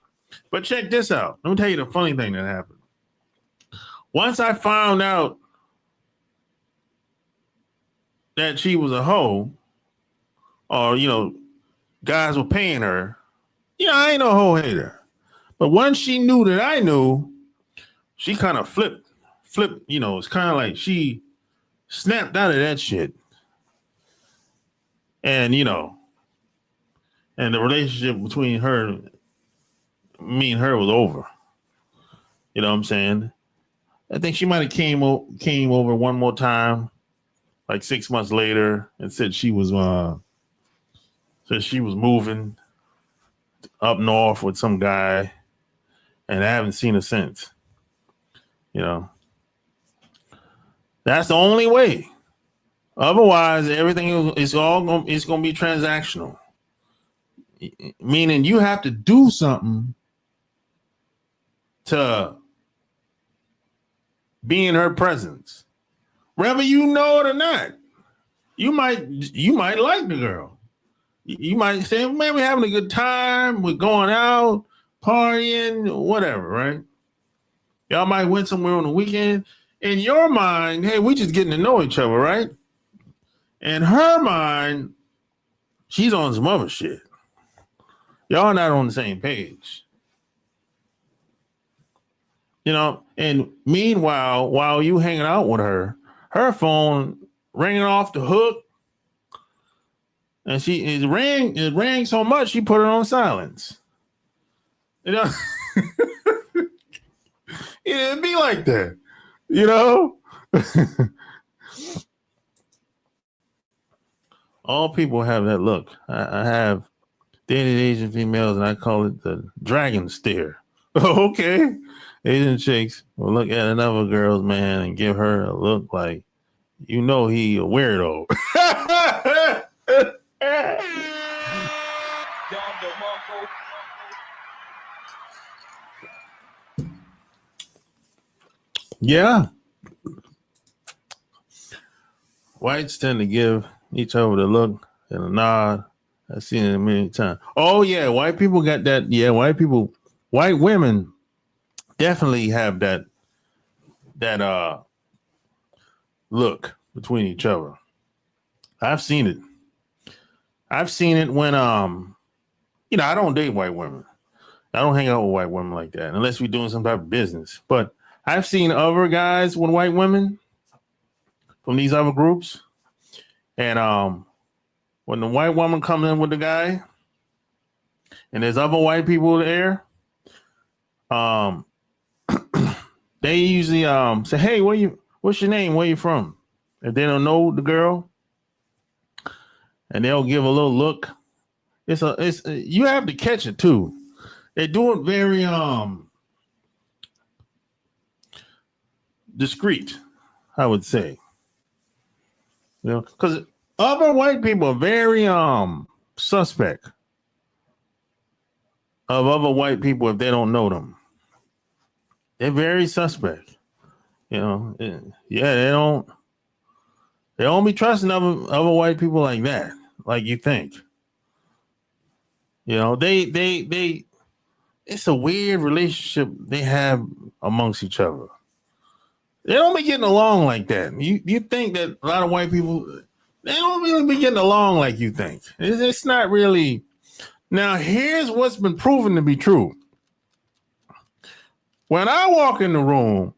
A: But check this out. Let me tell you the funny thing that happened. Once I found out that she was a hoe, or, you know, guys were paying her, I ain't no hoe hater. But once she knew that I knew, she kind of flipped, it's kind of like she snapped out of that shit. And and the relationship between me and her was over. You know what I'm saying? I think she might have came over one more time, like 6 months later, and said she was moving up north with some guy, and I haven't seen her since. That's the only way. Otherwise, everything is going to be transactional. Meaning you have to do something to be in her presence, whether you know it or not. You might like the girl. You might say, man, we're having a good time. We're going out, partying, whatever, right? Y'all might went somewhere on the weekend. In your mind, hey, we just getting to know each other, right? In her mind, she's on some other shit. Y'all not on the same page. And meanwhile, while you hanging out with her phone ringing off the hook, and it rang so much she put it on silence. It'd be like that, All people have that look. I have dated Asian females, and I call it the dragon stare. Okay. Asian chicks will look at another girl's man and give her a look like, he a weirdo. Yeah. Whites tend to give each other the look and a nod. I've seen it many times. Oh, yeah. White people got that. Yeah, white women definitely have that look between each other. I've seen it. I've seen it when I don't date white women. I don't hang out with white women like that unless we're doing some type of business. But I've seen other guys with white women from these other groups. And when the white woman comes in with the guy and there's other white people there, they usually say, hey, what's your name? Where you from? If they don't know the girl, and they'll give a little look. You have to catch it too. They do it very discreet, I would say. Because other white people are very suspect of other white people if they don't know them. They're very suspect. Yeah, they don't be trusting other white people like that, like you think. They it's a weird relationship they have amongst each other. They don't be getting along like that. You think that a lot of white people, they don't really be getting along like you think. It's not really. Now, here's what's been proven to be true. When I walk in the room,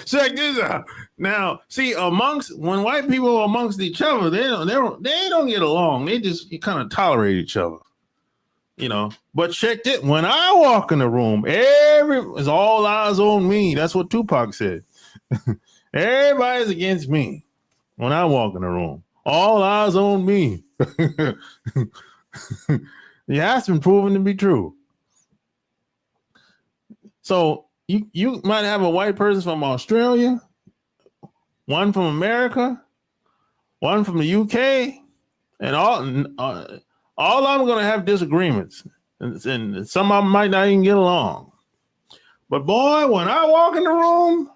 A: check this out. Now, see, when white people are amongst each other, they don't get along. They just kind of tolerate each other, But check it. When I walk in the room, it's all eyes on me. That's what Tupac said. Everybody's against me when I walk in the room. All eyes on me. Yeah, that's been proven to be true. So you might have a white person from Australia, one from America, one from the UK, and all of them are going to have disagreements, and some of them might not even get along. But boy, when I walk in the room,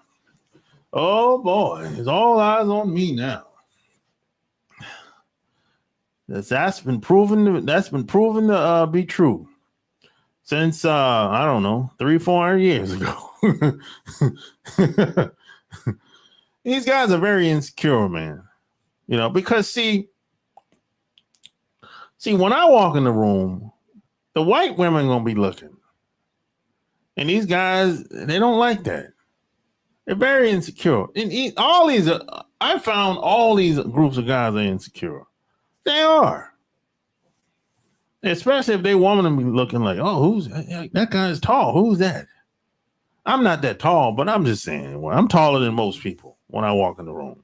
A: oh boy, it's all eyes on me now. That's been proven to be true since I don't know, 300-400 years ago. These guys are very insecure, man. Because see, when I walk in the room, the white women gonna be looking, and these guys, they don't like that. They're very insecure. And all these I found all these groups of guys are insecure. They are. Especially if they want to be looking like, oh, who's that guy is tall. Who's that? I'm not that tall, but I'm just saying, well, I'm taller than most people when I walk in the room.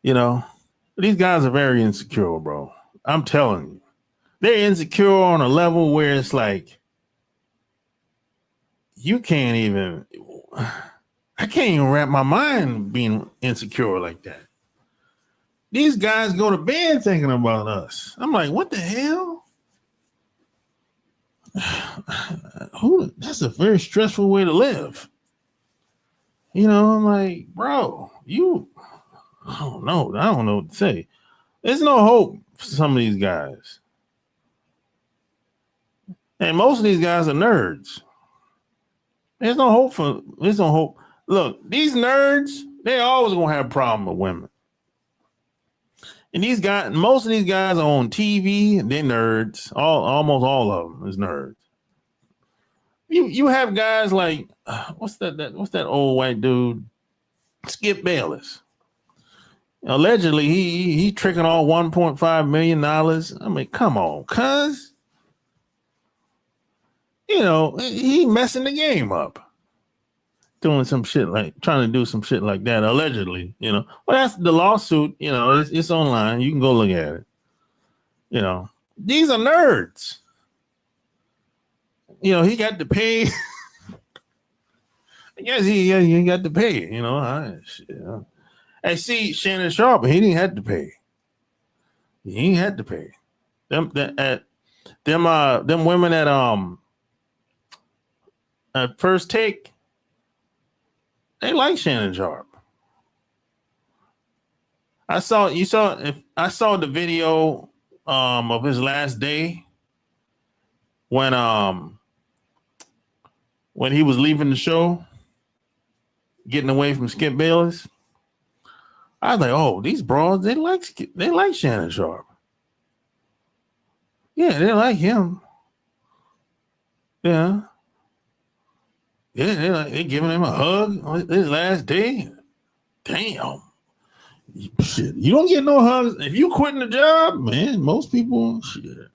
A: You know, these guys are very insecure, bro. I'm telling you. They're insecure on a level where it's like, you can't even, I can't even wrap my mind being insecure like that. These guys go to bed thinking about us. I'm like, what the hell? That's a very stressful way to live. You know, I'm like, bro, I don't know what to say. There's no hope for some of these guys. And most of these guys are nerds. There's no hope. Look, these nerds, they always gonna have a problem with women. And most of these guys are on TV, and they're nerds. Almost all of them is nerds. You have guys like what's that old white dude, Skip Bayless. Allegedly, he tricking all $1.5 million. I mean, come on, cuz. You know, he messing the game up. Doing some shit like trying to do some shit like that, allegedly, you know. Well, that's the lawsuit, you know, it's online. You can go look at it. You know, these are nerds. You know, he got to pay. I guess he got to pay, you know. I see Shannon Sharpe, he didn't have to pay. He ain't had to pay. Them women at First Take, they like Shannon Sharpe. I saw the video of his last day when he was leaving the show, getting away from Skip Bayless. I was like, oh, these broads, they like Shannon Sharpe. Yeah, they like him. Yeah. Yeah, they giving him a hug on his last day. Damn. Shit, you don't get no hugs. If you quitting the job, man, most people, shit.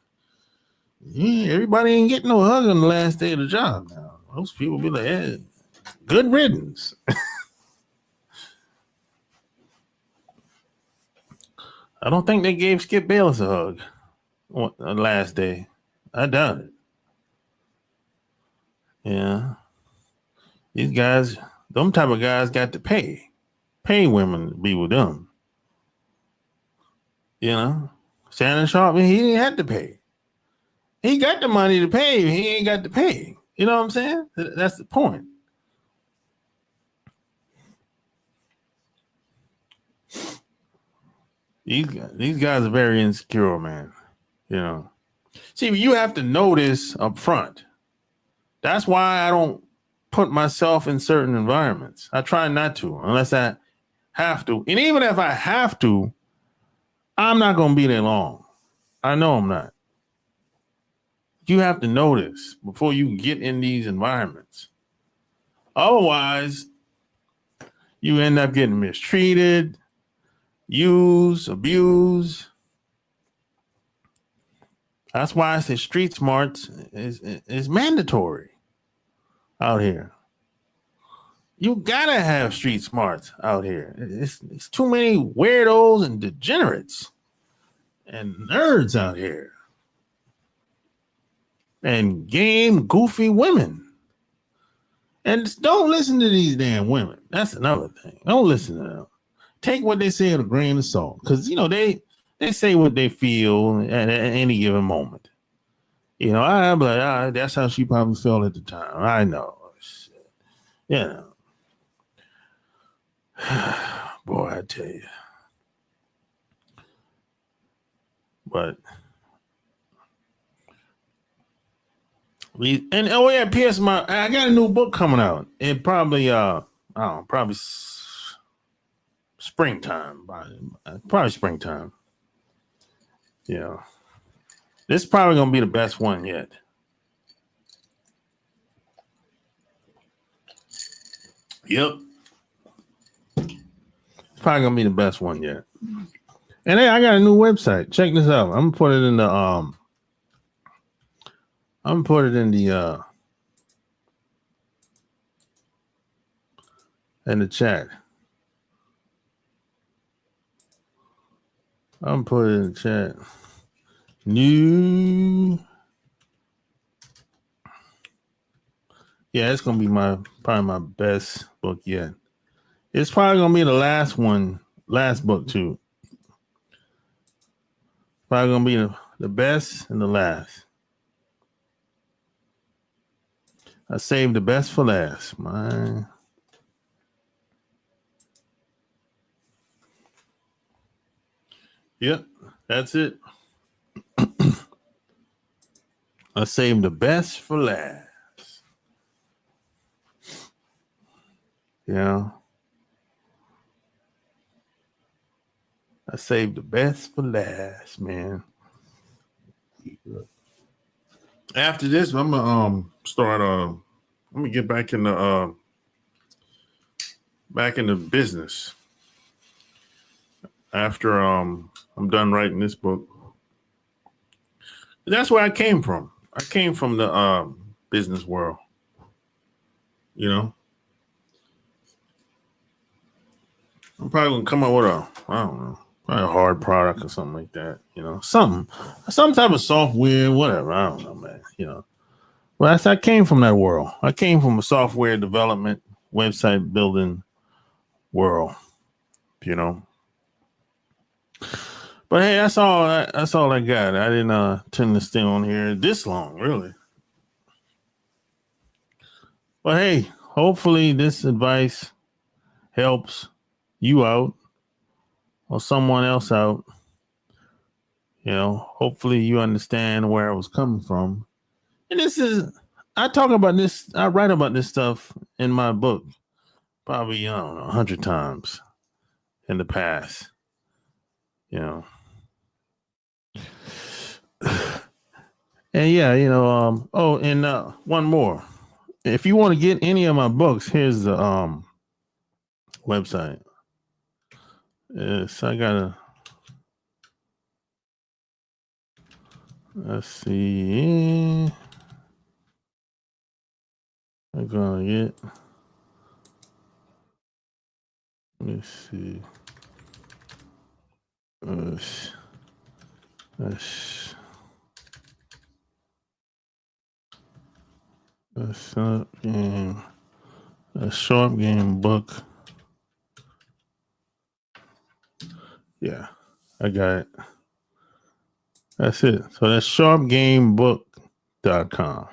A: Yeah, everybody ain't getting no hug on the last day of the job now. Most people be like, hey, good riddance. I don't think they gave Skip Bayless a hug on the last day. I doubt it. Yeah. These guys, them type of guys got to pay women to be with them. You know, Shannon Sharpe, he didn't have to pay. He got the money to pay. He ain't got to pay. You know what I'm saying? That's the point. These guys are very insecure, man. You know. See, you have to know this up front. That's why I don't put myself in certain environments. I try not to unless I have to. And even if I have to, I'm not going to be there long. I know I'm not. You have to know this before you get in these environments. Otherwise, you end up getting mistreated, used, abused. That's why I say street smarts is mandatory out here. You gotta have street smarts out here. It's too many weirdos and degenerates and nerds out here. And game goofy women. And don't listen to these damn women. That's another thing. Don't listen to them. Take what they say with a grain of salt. Because, you know, they say what they feel at any given moment. You know, I'm like, that's how she probably felt at the time. I know. Shit. You know. Boy, I tell you. But P.S. I got a new book coming out. It probably probably springtime. Probably springtime. Yeah. This is probably gonna be the best one yet. Yep. probably gonna be the best one yet. And hey, I got a new website. Check this out. I'm gonna put it in the in the chat. I'm putting it in the chat. New. Yeah, it's gonna be probably my best book yet. It's probably gonna be the last book too. Probably gonna be the best and the last. I saved the best for last, man. Yep, that's it. I saved the best for last. Yeah. I saved the best for last, man. After this, I'm gonna start I'm gonna get back in the business. After I'm done writing this book. That's where I came from. I came from the business world. You know. I'm probably gonna come up with I don't know, probably a hard product or something like that. You know, some type of software, whatever. I don't know, man. You know, well, I came from that world. I came from a software development, website building world. You know, but hey, that's all I got. I didn't tend to stay on here this long, really. But hey, hopefully this advice helps you out or someone else out. You know, hopefully you understand where I was coming from. And I write about this stuff in my book probably, 100 times in the past. You know. And yeah, and one more. If you want to get any of my books, here's the website. Let's see. I'm gonna get. Let me see. A short game book. Yeah, I got it. That's it. So that's sharpgamebook.com.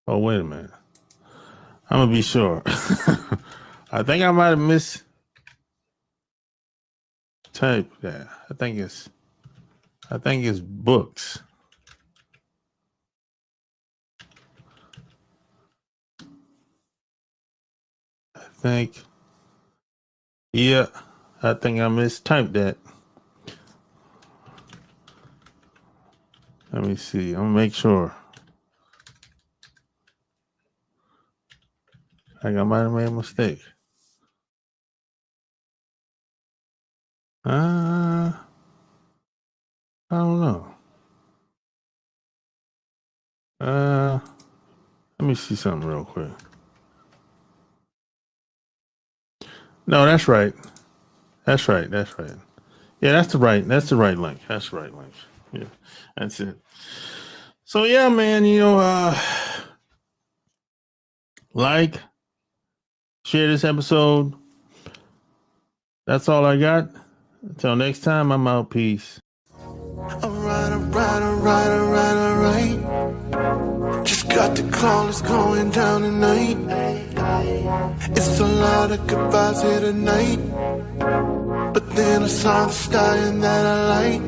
A: Oh, wait a minute. I'm gonna be sure. I think I might have mistyped that. I think it's books. I think I mistyped that. Let me see. I'm gonna make sure. I think I might have made a mistake. I don't know. Let me see something real quick. No, that's right. That's right. Yeah, that's the right link. That's the right link. Yeah, that's it. So yeah, man, like, share this episode. That's all I got. Until next time, I'm out. Peace.
B: Alright. Just got the call, it's going down tonight. It's a lot of goodbyes here tonight, but then I saw the sky and that I like.